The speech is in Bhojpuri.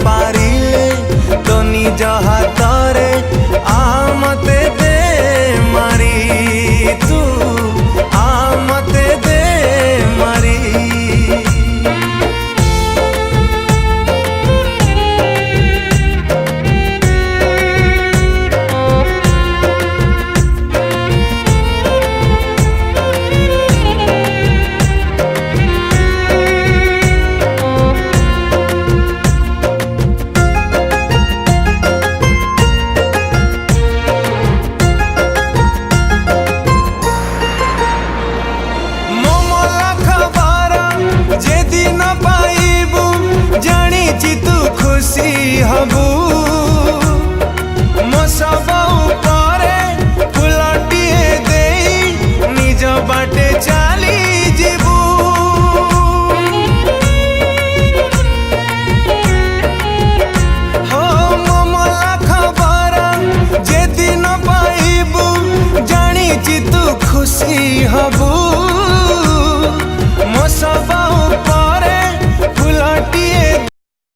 पारिले तो निज हाथरे आ मते दे मारी तू आ मते दे मारी। जे दिन पाइबू जानी तू खुशी हबू मो सब उपरे फुलटिए दे निज बाटे चली जीबू। हो मोमला खबर जे दिन पाइबू जानी तू खुशी हबू